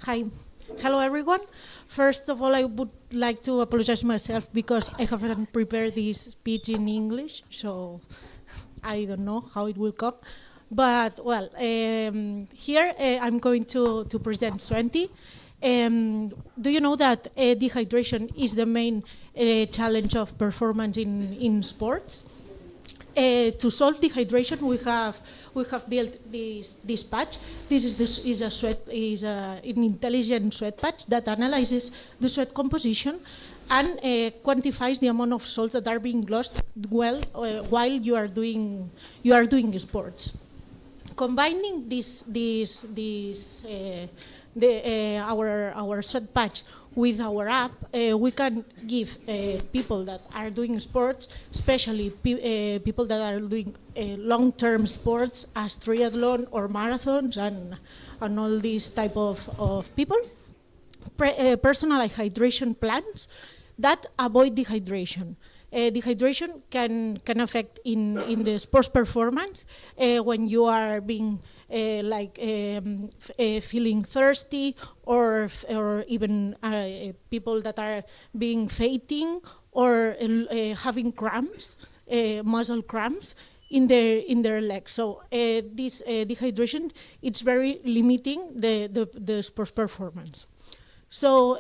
Hi. Hello, everyone. First of all, I would like to apologize myself because I haven't prepared this speech in English, so I don't know how it will come. But, well, here I'm going to present Sweanty. Do you know that dehydration is the main challenge of performance in sports? To solve dehydration, we have built this patch. This is an intelligent sweat patch that analyzes the sweat composition and quantifies the amount of salts that are being lost while you are doing sports. Combining our sweat patch with our app, we can give people that are doing sports, especially people that are doing long-term sports as triathlon or marathons and all these type of people, personalized hydration plans that avoid dehydration. Dehydration can affect in the sports performance when you are being feeling thirsty, or even people that are being fainting or having cramps, muscle cramps in their legs. So this dehydration, it's very limiting the sports performance. So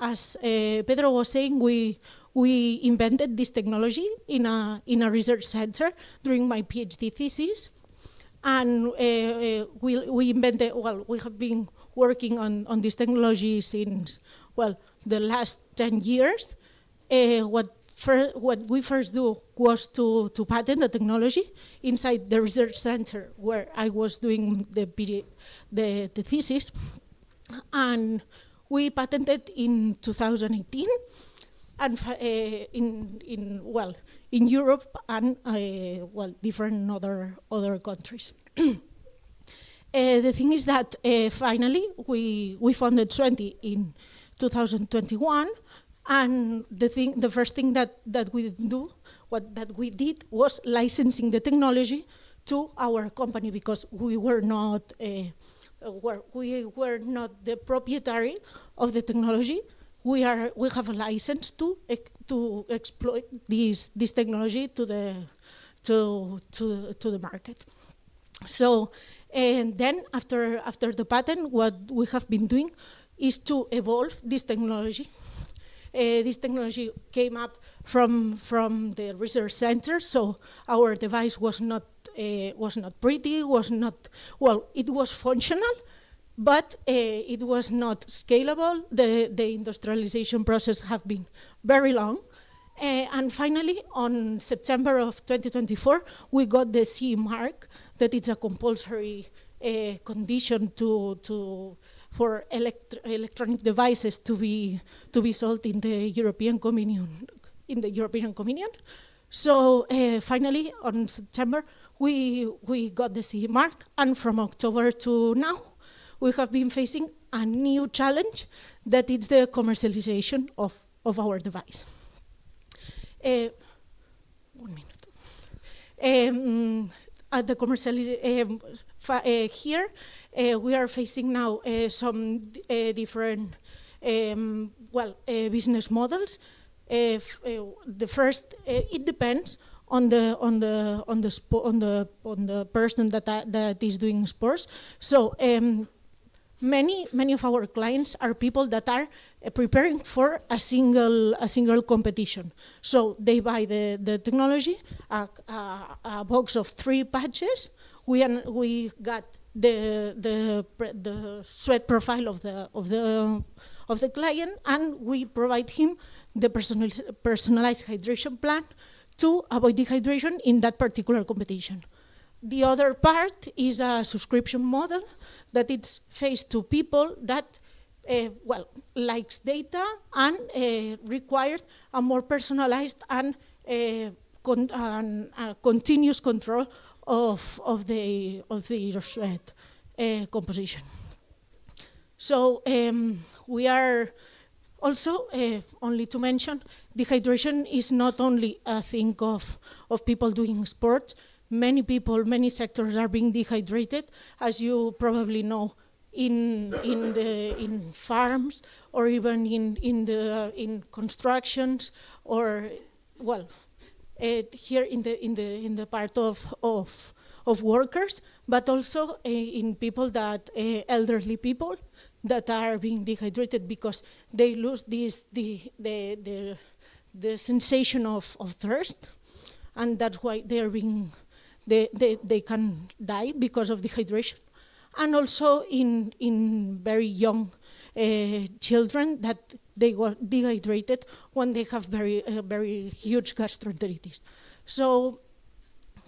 as Pedro was saying, we invented this technology in a research center during my PhD thesis. And we invented, we have been working on this technology since, the last 10 years. What we first do was to patent the technology inside the research center where I was doing the thesis. And we patented in 2018, and in Europe and different other countries. The thing is that finally we founded Sweanty in 2021, and the first thing that we did was licensing the technology to our company, because we were not the proprietary of the technology. We have a license to exploit this technology to the market. So, and then after the patent, what we have been doing is to evolve this technology. This technology came up from the research center, so our device was not pretty, it was functional, but it was not scalable. The industrialization process have been very long. And finally, on September of 2024, we got the CE mark, that it's a compulsory condition for electronic devices to be sold in the European Communion. So finally, on September, we got the CE mark, and from October to now, we have been facing a new challenge, that is the commercialization of our device. 1 minute. At the commercialization, here we are facing now some different business models. The first, it depends on the person that is doing sports. So many of our clients are people that are preparing for a single competition. So they buy the technology, a box of 3 patches. We got the sweat profile of the client, and we provide him the personalized hydration plan to avoid dehydration in that particular competition. The other part is a subscription model that it's faced to people that likes data and requires a more personalized and continuous control of the sweat composition. So we are also, only to mention, dehydration is not only a thing of people doing sports. Many people, many sectors are being dehydrated. As you probably know, in farms, or even in constructions, or well, here in the part of workers, but also in people that elderly people that are being dehydrated because they lose the sensation of thirst, and that's why they can die because of dehydration. And also in very young children that they got dehydrated when they have very huge gastroenteritis. So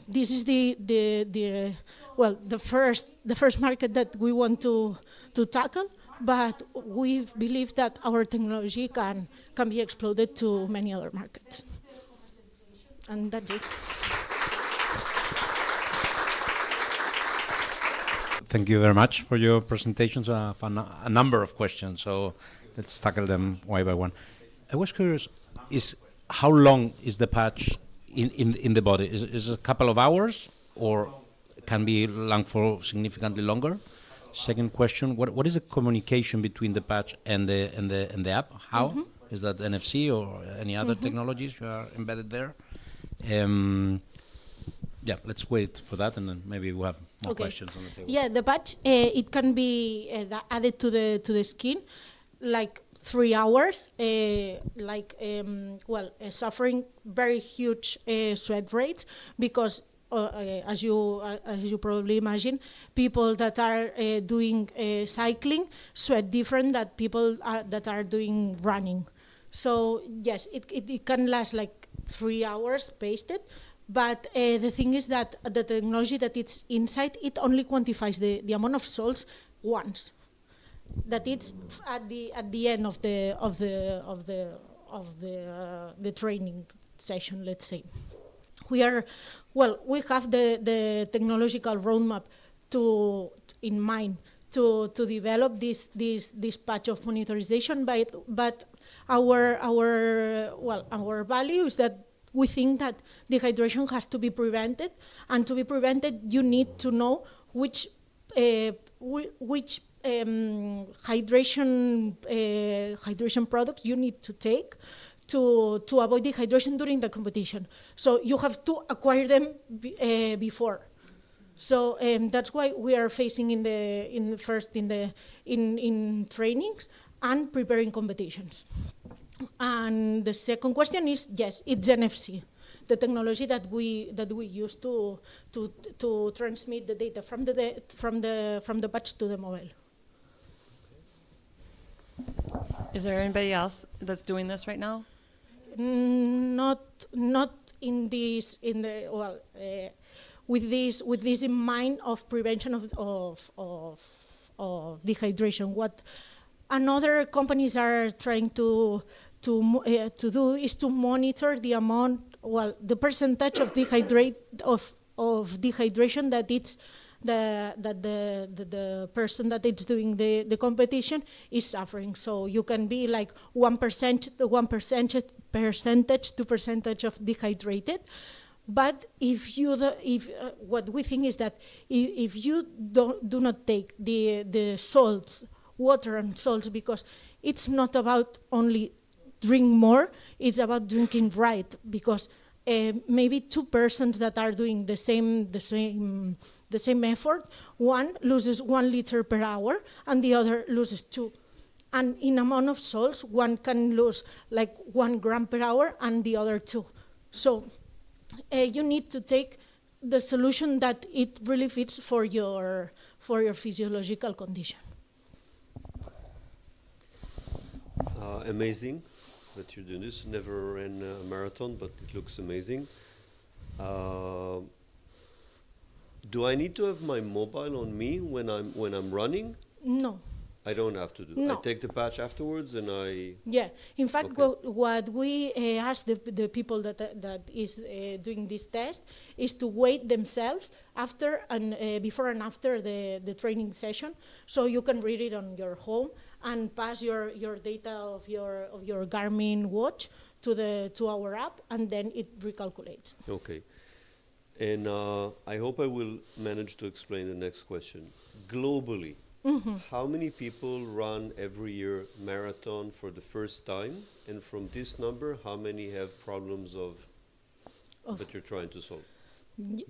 this is the first market that we want to tackle, but we believe that our technology can be exploded to many other markets. And that's it. Thank you very much for your presentations. A number of questions, so let's tackle them one by one. I was curious, how long is the patch in the body? Is it a couple of hours, or can be long for significantly longer? Second question: what is the communication between the patch and the app? How is that NFC or any other technologies you are embedded there? Yeah, let's wait for that, and then maybe we'll have more questions on the table. Yeah, the patch it can be added to the skin, like 3 hours, suffering very huge sweat rates because, as you probably imagine, people that are doing cycling sweat different than people that are doing running. So yes, it can last like 3 hours pasted. But the thing is that the technology that it's inside, it only quantifies the amount of salts once. That it's at the end of the training session, let's say. We have the technological roadmap in mind to develop this patch of monitorization, but our value is that we think that dehydration has to be prevented, and to be prevented, you need to know which hydration products you need to take to avoid dehydration during the competition. So you have to acquire them before. So that's why we are facing in trainings and preparing competitions. And the second question is, yes, it's NFC, the technology that we use to transmit the data from the patch to the mobile. Is there anybody else that's doing this right now? Not in this with this in mind of prevention of dehydration. What another companies are trying to do is to monitor the amount, the percentage of dehydration that it's the person that is doing the competition is suffering. So you can be like 1%, 2% of dehydrated. But what we think is that if you do not take the salts, water and salts, because it's not about only drink more, it's about drinking right, because maybe two persons that are doing the same effort, one loses 1 liter per hour and the other loses 2. And in amount of salts, one can lose like 1 gram per hour and the other 2. So you need to take the solution that it really fits for your physiological condition. Amazing that you're doing this. Never ran a marathon, but it looks amazing. Do I need to have my mobile on me when I'm running? No. I don't have to do. No. I take the patch afterwards, and I. Yeah. In fact, Okay. what we ask the people that is doing this test is to weigh themselves after and before and after the training session, so you can read it on your home and pass your data of your Garmin watch to our app, and then it recalculates. Okay. And I hope I will manage to explain the next question. Globally, how many people run every year marathon for the first time? And from this number, how many have problems that you're trying to solve?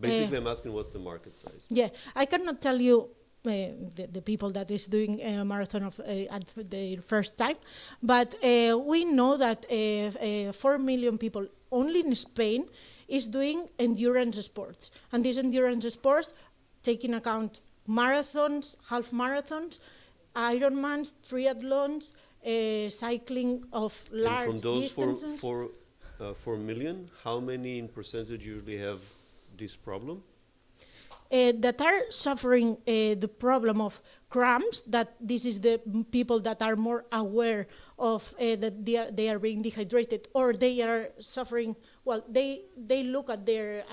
Basically, I'm asking what's the market size? Yeah, I cannot tell you the people that is doing a marathon at the first time, but we know that 4 million people only in Spain is doing endurance sports. And these endurance sports take in account marathons, half marathons, Ironmans, triathlons, cycling of large distances. And from those 4 million, how many in percentage usually have this problem? That are suffering the problem of cramps, that this is the people that are more aware of that they are being dehydrated, or they are suffering, well, they look at their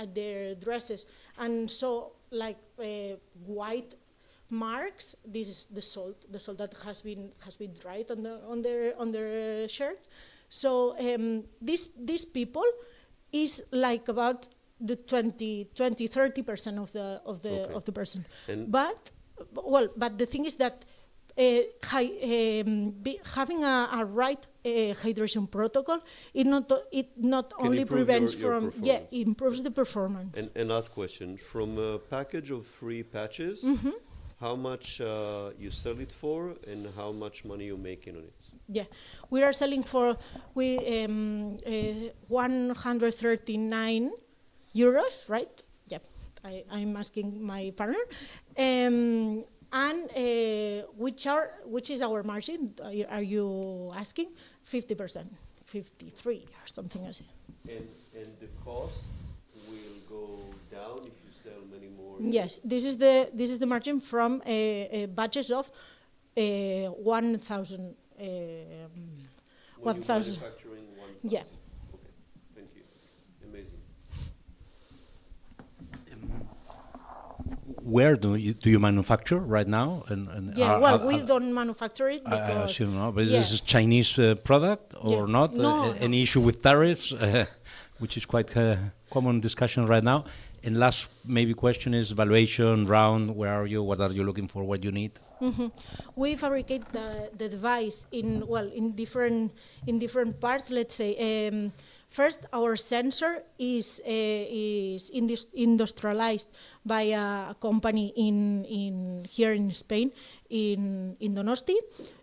dresses and so like white marks. This is the salt that has been dried on their shirt. So these people is like about the 30% of the person. But the thing is that having a right hydration protocol, it not only prevents from improves the performance. And last question, from a package of free patches, how much you sell it for, and how much money you making on it? Yeah, we are selling for 139 euros, right? Yeah, I'm asking my partner. And which is our margin? Are you asking? 50%, 53 or something like that. And the cost will go down if you sell many more? Yes, this is the margin from batches of 1,000. 1,000. Manufacturing 1,000. Yeah. Okay, thank you. Amazing. Where do you manufacture right now? And yeah, we don't manufacture it because but this is Chinese product or not? No, any issue with tariffs, which is quite common discussion right now. And last maybe question is valuation round. Where are you? What are you looking for? What you need? We fabricate the device in different parts. Let's say first, our sensor is industrialized by a company here in Spain, in Donosti.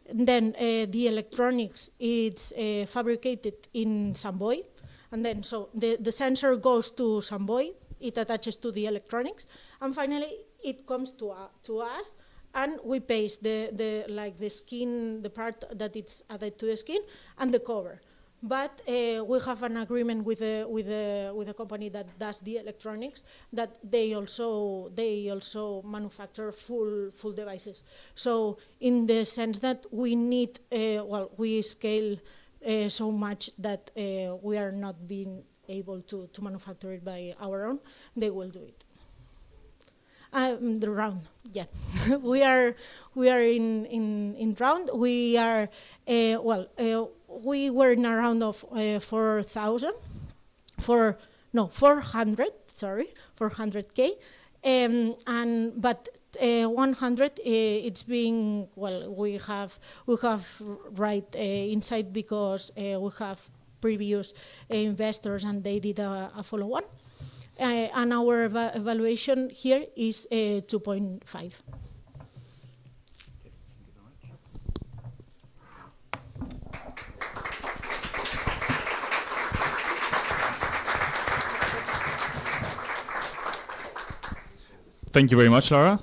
And then the electronics it's fabricated in Samboy, and then so the sensor goes to Samboy. It attaches to the electronics, and finally it comes to us, and we paste the skin, the part that it's added to the skin, and the cover. But we have an agreement with a company that does the electronics, that they also manufacture full devices. So in the sense that we need, we scale so much that we are not being able to manufacture it by our own, they will do it. The round, yeah. we are in round. We are we were in a round of 400, $400K, but 100 it's being we have right inside because we have previous investors and they did a follow-on. And our evaluation here is 2.5. Thank you very much, Laura.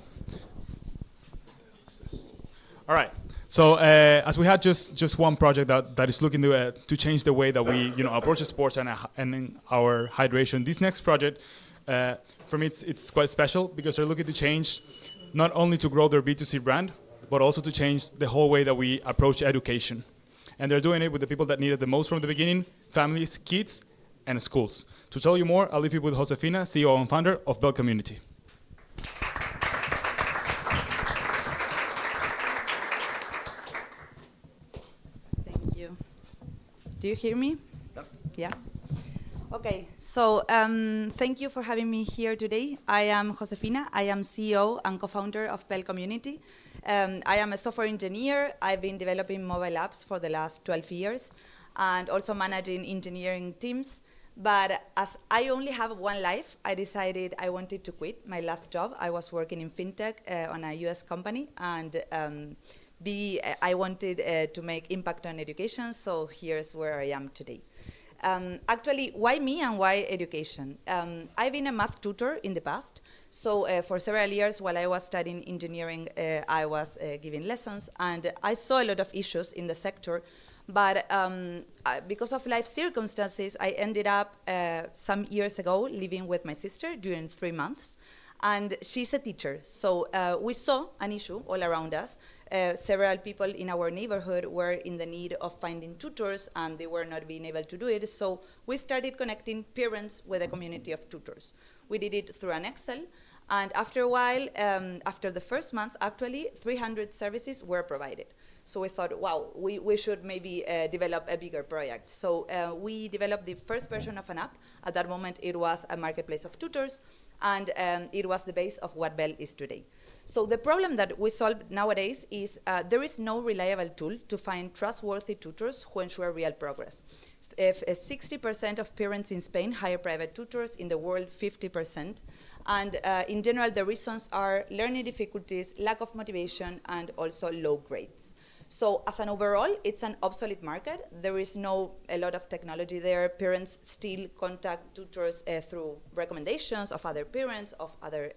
All right. So as we had just one project that is looking to change the way that we approach sports and our hydration. This next project, for me, it's quite special because they're looking to change, not only to grow their B2C brand, but also to change the whole way that we approach education. And they're doing it with the people that need it the most from the beginning: families, kids, and schools. To tell you more, I'll leave you with Josefina, CEO and founder of Bel Community. Do you hear me? Yeah. Okay, so thank you for having me here today. I am Josefina. I am CEO and co-founder of Bel Community. I am a software engineer. I've been developing mobile apps for the last 12 years and also managing engineering teams. But as I only have one life, I decided I wanted to quit my last job. I was working in fintech on a US company, and I wanted to make impact on education, so here's where I am today. Actually, why me and why education? I've been a math tutor in the past, so for several years while I was studying engineering, I was giving lessons, and I saw a lot of issues in the sector. But because of life circumstances, I ended up some years ago living with my sister during 3 months. And she's a teacher. So we saw an issue all around us. Several people in our neighborhood were in the need of finding tutors, and they were not being able to do it. So we started connecting parents with a community of tutors. We did it through an Excel. And after a while, after the first month, actually, 300 services were provided. So we thought, wow, we should maybe develop a bigger project. So we developed the first version of an app. At that moment, it was a marketplace of tutors, and it was the base of what Bel is today. So the problem that we solve nowadays is there is no reliable tool to find trustworthy tutors who ensure real progress. If 60% of parents in Spain hire private tutors, in the world 50%. And in general, the reasons are learning difficulties, lack of motivation, and also low grades. So as an overall, it's an obsolete market. There is a lot of technology there. Parents still contact tutors through recommendations of other parents, of other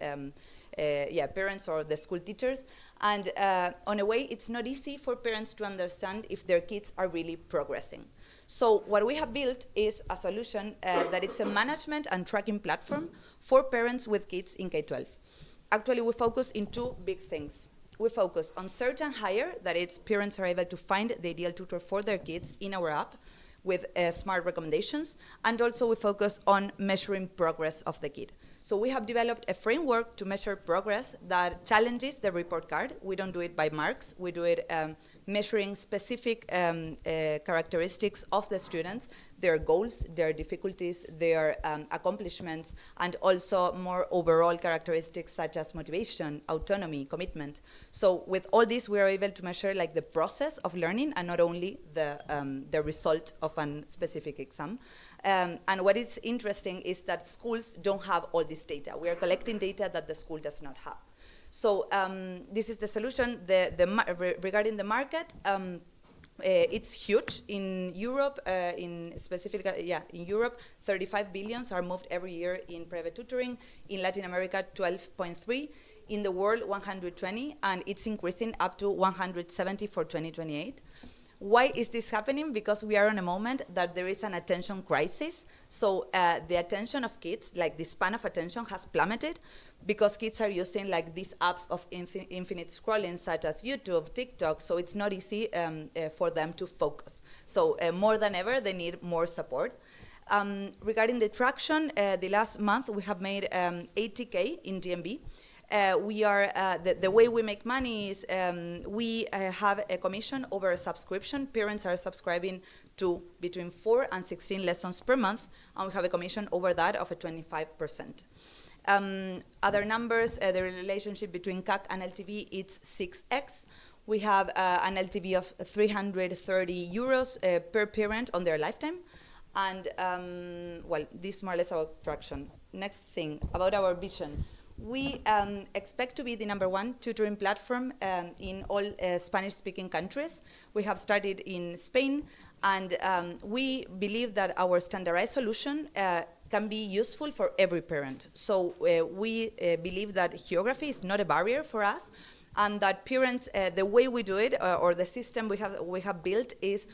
parents or the school teachers. And on a way, it's not easy for parents to understand if their kids are really progressing. So what we have built is a solution that it's a management and tracking platform for parents with kids in K-12. Actually, we focus in two big things. We focus on search and hire, that it's parents are able to find the ideal tutor for their kids in our app with smart recommendations. And also we focus on measuring progress of the kid. So we have developed a framework to measure progress that challenges the report card. We don't do it by marks. We do it measuring specific characteristics of the students, their goals, their difficulties, their accomplishments, and also more overall characteristics such as motivation, autonomy, commitment. So with all this, we are able to measure like the process of learning and not only the result of a specific exam. And what is interesting is that schools don't have all this data. We are collecting data that the school does not have. So this is the solution. Regarding the market, it's huge in Europe. In Europe, 35 billions are moved every year in private tutoring. In Latin America, 12.3. In the world, 120, and it's increasing up to 170 for 2028. Why is this happening? Because we are in a moment that there is an attention crisis. So the attention of kids, like the span of attention has plummeted because kids are using like these apps of infinite scrolling such as YouTube, TikTok, so it's not easy for them to focus. So more than ever, they need more support. Regarding the traction, the last month we have made 80K in GMV. We are the way we make money is we have a commission over a subscription. Parents are subscribing to between 4 and 16 lessons per month, and we have a commission over that of a 25%. Other numbers, the relationship between CAC and LTV, it's 6x. We have an LTV of 330 euros per parent on their lifetime. And, well, this is more or less our traction. Next thing, about our vision. We expect to be the #1 tutoring platform in all Spanish-speaking countries. We have started in Spain, and we believe that our standardized solution can be useful for every parent. So we believe that geography is not a barrier for us, and that parents, the way we do it, or the system we have built is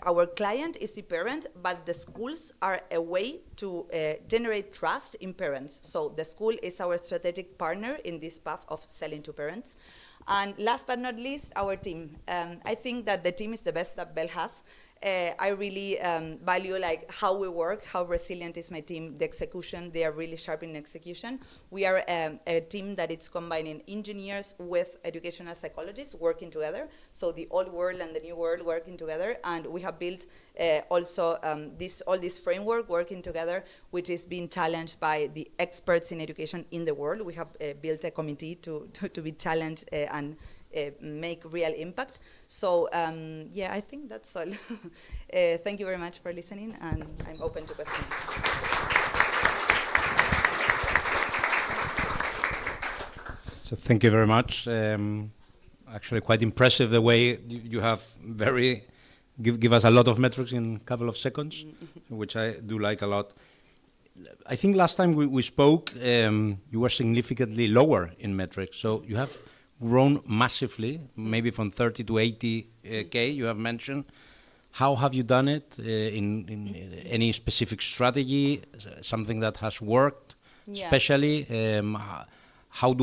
our client is the parent, but the schools are a way to generate trust in parents. So the school is our strategic partner in this path of selling to parents. And last but not least, our team. I think that the team is the best that Bel has. I really value like how we work, how resilient is my team, the execution. They are really sharp in execution. We are a team that is combining engineers with educational psychologists working together. So the old world and the new world working together. And we have built also all this framework working together, which is being challenged by the experts in education in the world. We have built a committee to be challenged and make real impact. So yeah, I think that's all. Thank you very much for listening, and I'm open to questions. So thank you very much. Actually, quite impressive the way you have give us a lot of metrics in a couple of seconds, which I do like a lot. I think last time we spoke, you were significantly lower in metrics. So you have grown massively, maybe from 30 to 80K, you have mentioned. How have you done it? In any specific strategy, something that has worked, especially? How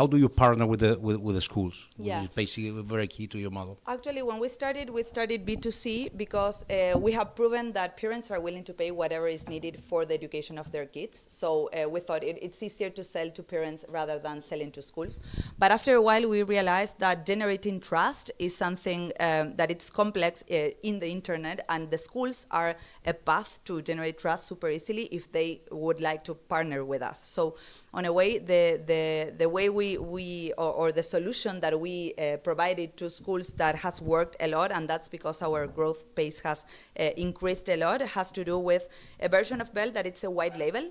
do you partner with the schools? Yeah. Which is basically very key to your model. Actually, when we started B2C because we have proven that parents are willing to pay whatever is needed for the education of their kids. So we thought it's easier to sell to parents rather than selling to schools. But after a while, we realized that generating trust is something that it's complex in the internet, and the schools are a path to generate trust super easily if they would like to partner with us. So on a way, the way we or the solution that we provided to schools that has worked a lot, and that's because our growth pace has increased a lot, has to do with a version of Bel that it's a white label,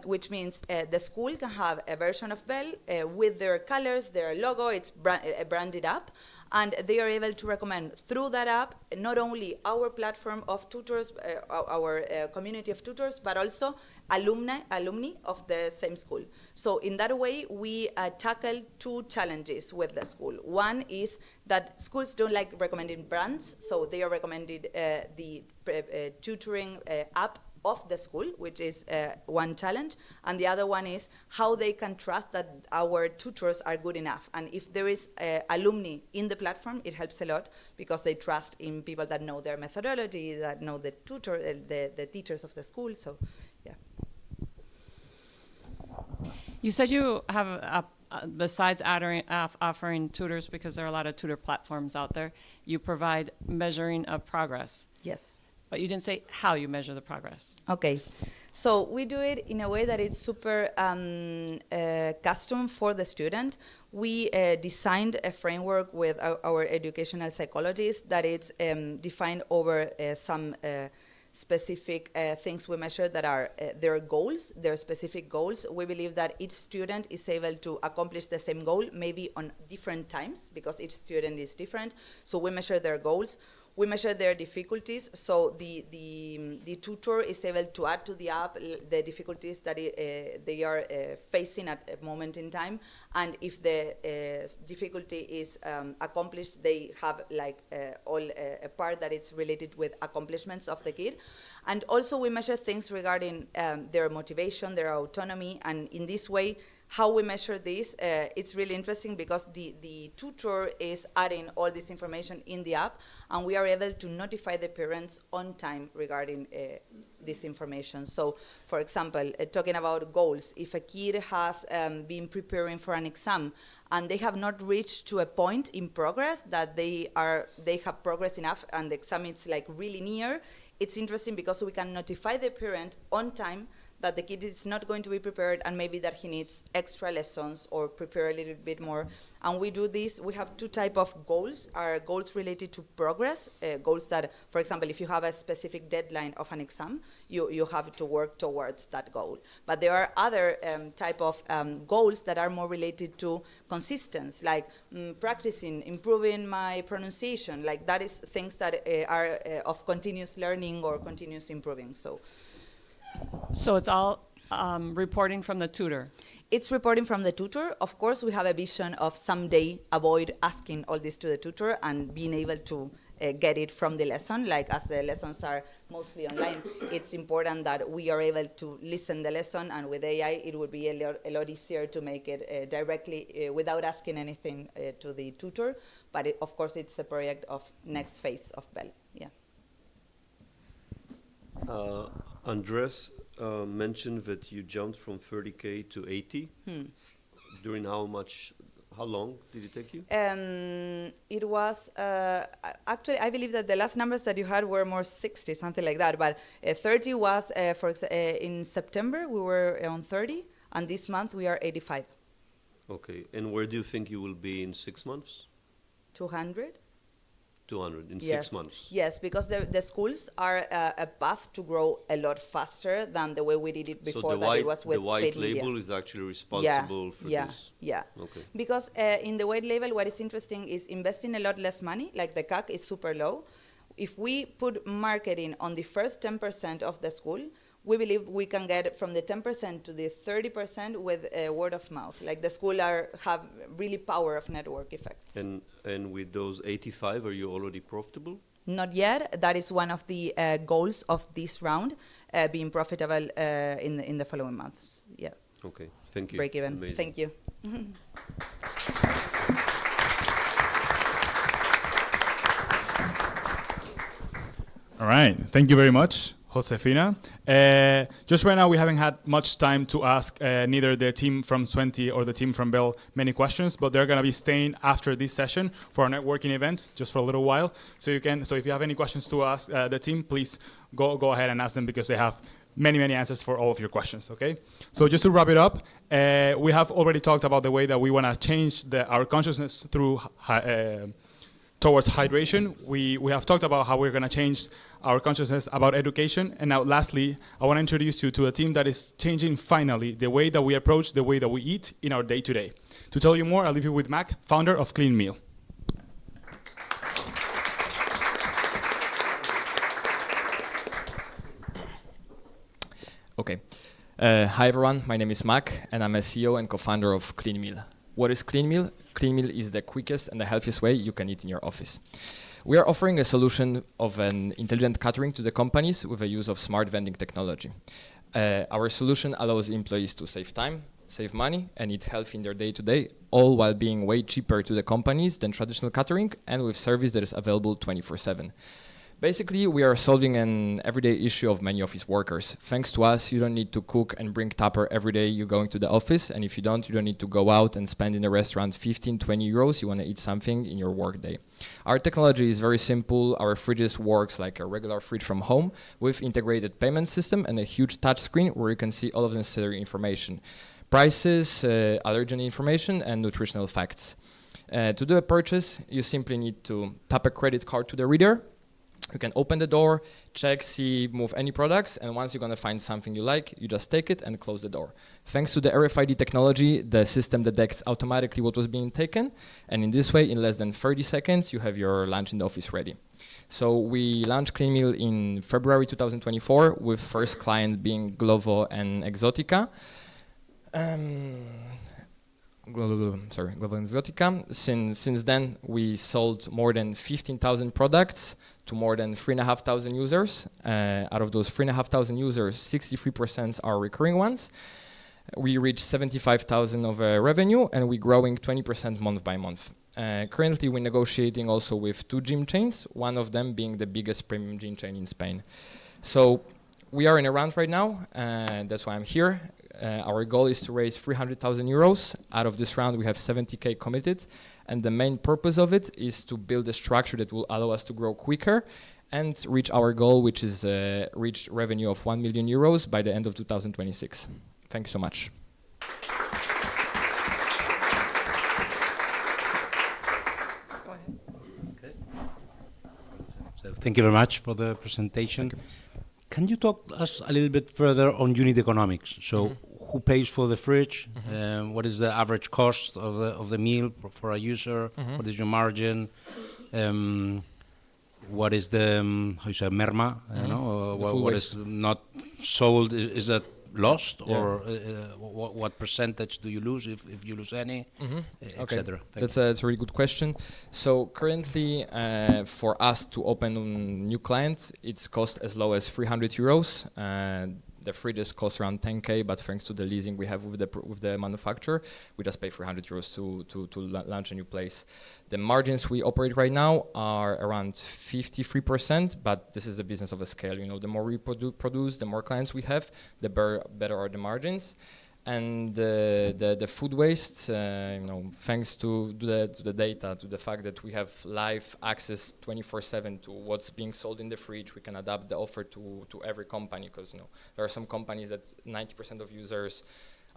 which means the school can have a version of Bel with their colors, their logo, it's branded up, and they are able to recommend through that app not only our platform of tutors, our community of tutors, but also alumni of the same school. So in that way, we tackle two challenges with the school. One is that schools don't like recommending brands, so they are recommended the tutoring app of the school, which is one challenge, and the other one is how they can trust that our tutors are good enough. And if there is alumni in the platform, it helps a lot because they trust in people that know their methodology, that know the the teachers of the school. So, yeah. You said you have, besides offering tutors, because there are a lot of tutor platforms out there, you provide measuring of progress. Yes. But you didn't say how you measure the progress. Okay. So we do it in a way that it's super custom for the student. We designed a framework with our educational psychologists that it's defined over some specific things we measure that are their goals, their specific goals. We believe that each student is able to accomplish the same goal, maybe on different times, because each student is different. So we measure their goals. We measure their difficulties, so the tutor is able to add to the app the difficulties that they are facing at a moment in time, and if the difficulty is accomplished, they have like a part that is related with accomplishments of the kid. And also we measure things regarding their motivation, their autonomy, and in this way, how we measure this, it's really interesting because the tutor is adding all this information in the app, and we are able to notify the parents on time regarding this information. So, for example, talking about goals, if a kid has been preparing for an exam and they have not reached to a point in progress that they have progressed enough and the exam is like really near, it's interesting because we can notify the parent on time that the kid is not going to be prepared and maybe that he needs extra lessons or prepare a little bit more. And we do this, we have two types of goals. Our goals related to progress, goals that, for example, if you have a specific deadline of an exam, you have to work towards that goal. But there are other type of goals that are more related to consistency, like practicing, improving my pronunciation, like that is things that are of continuous learning or continuous improving. So it's all reporting from the tutor. It's reporting from the tutor. Of course, we have a vision of someday avoid asking all this to the tutor and being able to get it from the lesson. Like as the lessons are mostly online, it's important that we are able to listen the lesson, and with AI, it would be a lot easier to make it directly without asking anything to the tutor. But of course, it's a project of next phase of Bel. Yeah. Andres mentioned that you jumped from 30K to 80. During how long did it take you? It was, actually, I believe that the last numbers that you had were more 60, something like that. But 30 was, in September, we were on 30, and this month we are 85. Okay, and where do you think you will be in 6 months? 200? 200 in Yes. 6 months. Yes, because the schools are a path to grow a lot faster than the way we did it before. So that it was with the white paid media. label is actually responsible for this. Yeah. Okay. Because in the white label, what is interesting is investing a lot less money. Like the CAC is super low. If we put marketing on the first 10% of the school, we believe we can get from the 10% to the 30% with word of mouth. Like the school have really power of network effects. And with those 85, are you already profitable? Not yet. That is one of the goals of this round, being profitable in the following months. Yeah. Okay, thank you. Break even. Amazing. Thank you. All right. Thank you very much, Josefina. Just right now, we haven't had much time to ask neither the team from Sweanty or the team from Bel many questions, but they're going to be staying after this session for our networking event just for a little while. So if you have any questions to ask the team, please go ahead and ask them because they have many answers for all of your questions, okay? So just to wrap it up, we have already talked about the way that we want to change our consciousness through towards hydration. We have talked about how we're going to change our consciousness about education. And now lastly, I want to introduce you to a team that is changing finally the way that we approach the way that we eat in our day-to-day. To tell you more, I'll leave you with Mac, founder of Clean Meal. Okay. Hi everyone, my name is Mac and I'm a CEO and co-founder of Clean Meal. What is Clean Meal? Clean Meal is the quickest and the healthiest way you can eat in your office. We are offering a solution of an intelligent catering to the companies with the use of smart vending technology. Our solution allows employees to save time, save money, and eat healthy in their day-to-day, all while being way cheaper to the companies than traditional catering and with service that is available 24/7. Basically, we are solving an everyday issue of many office workers. Thanks to us, you don't need to cook and bring tupper every day you're going to the office. And if you don't need to go out and spend in a restaurant 15, 20 euros. You want to eat something in your work day. Our technology is very simple. Our fridges works like a regular fridge from home with integrated payment system and a huge touch screen where you can see all of the necessary information. Prices, allergen information, and nutritional facts. To do a purchase, you simply need to tap a credit card to the reader. You can open the door, check, see, move any products, and once you're going to find something you like, you just take it and close the door. Thanks to the RFID technology, the system detects automatically what was being taken, and in this way, in less than 30 seconds, you have your lunch in the office ready. So we launched Clean Meal in February 2024, with first clients being Glovo and Exotica. Glovo and Exotica. Since then, we sold more than 15,000 products to more than 3,500 users. Out of those 3,500 users, 63% are recurring ones. We reached 75,000 of revenue, and we're growing 20% month by month. Currently, we're negotiating also with 2 gym chains, one of them being the biggest premium gym chain in Spain. So we are in a round right now, and that's why I'm here. Our goal is to raise 300,000 euros. Out of this round, we have 70K committed. And the main purpose of it is to build a structure that will allow us to grow quicker and reach our goal, which is reach revenue of 1 million euros by the end of 2026. Thank you so much. Go ahead. Okay. So thank you very much for the presentation. Can you talk us a little bit further on unit economics? So who pays for the fridge? What is the average cost of the meal for a user? What is your margin? What is the merma? What is not sold? Is that lost, or what percentage do you lose if you lose any, etc.? That's a really good question. So currently, for us to open new clients, it's cost as low as 300 euros. The fridges cost around 10K, but thanks to the leasing we have with the manufacturer, we just pay 300 euros to launch a new place. The margins we operate right now are around 53%, but this is the business of a scale. You know, the more we produce, the more clients we have, the better are the margins. And the food waste, you know, thanks to the data, to the fact that we have live access 24/7 to what's being sold in the fridge, we can adapt the offer to every company, because, you know, there are some companies that 90% of users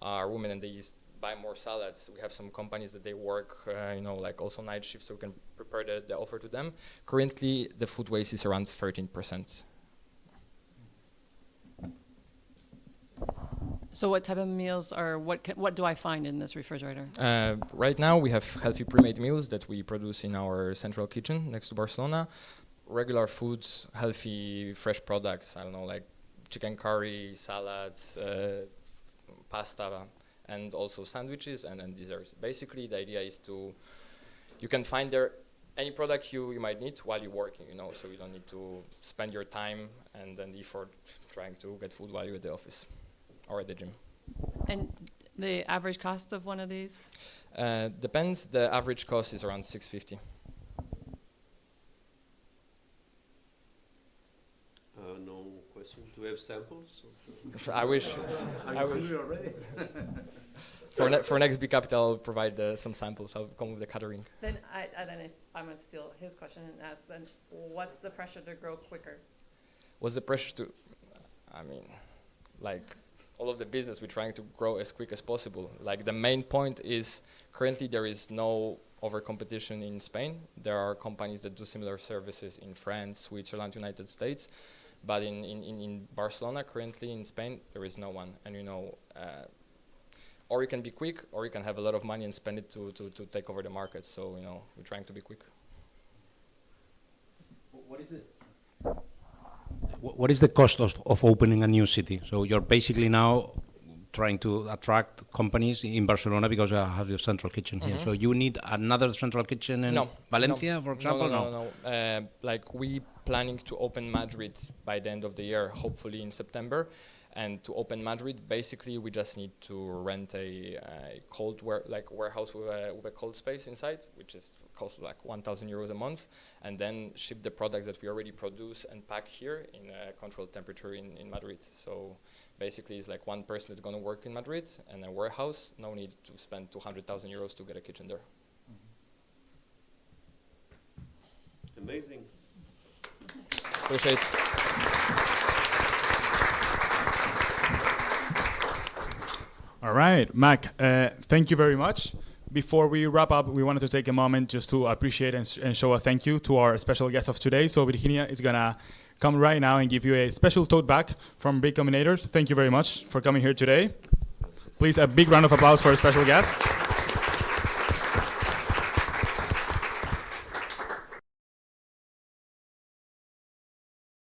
are women and they buy more salads. We have some companies that they work, you know, like also night shifts, so we can prepare the offer to them. Currently, the food waste is around 13%. So what type of meals or what do I find in this refrigerator? Right now we have healthy pre-made meals that we produce in our central kitchen next to Barcelona. Regular foods, healthy, fresh products, I don't know, like chicken curry, salads, pasta, and also sandwiches and desserts. Basically, the idea is you can find there any product you might need while you're working, you know, so you don't need to spend your time and then effort trying to get food while you're at the office or at the gym. And the average cost of one of these? Depends. The average cost is around 650. No question. Do we have samples? I wish. For next Bcapital, I'll provide some samples. I'll come with the catering. Then if I'm gonna steal his question and ask, then what's the pressure to grow quicker? What's the pressure to? I mean, like all of the business, we're trying to grow as quick as possible. Like the main point is currently there is no over competition in Spain. There are companies that do similar services in France, Switzerland, United States, but in Barcelona currently in Spain there is no one. And you know, or you can be quick, or you can have a lot of money and spend it to take over the market. So you know, we're trying to be quick. What is it? What is the cost of opening a new city? So you're basically now trying to attract companies in Barcelona because you have your central kitchen here. So you need another central kitchen in Valencia, for example? No. Like we planning to open Madrid by the end of the year, hopefully in September. And to open Madrid, basically we just need to rent a warehouse with a cold space inside, which costs like 1,000 euros a month, and then ship the products that we already produce and pack here in a controlled temperature in Madrid. So basically it's like one person that's going to work in Madrid and a warehouse. No need to spend 200,000 euros to get a kitchen there. Amazing. Appreciate it. All right, Mac, thank you very much. Before we wrap up, we wanted to take a moment just to appreciate and show a thank you to our special guest of today. So Virginia is going to come right now and give you a special tote bag from Bcombinator. Thank you very much for coming here today. Please, a big round of applause for our special guest.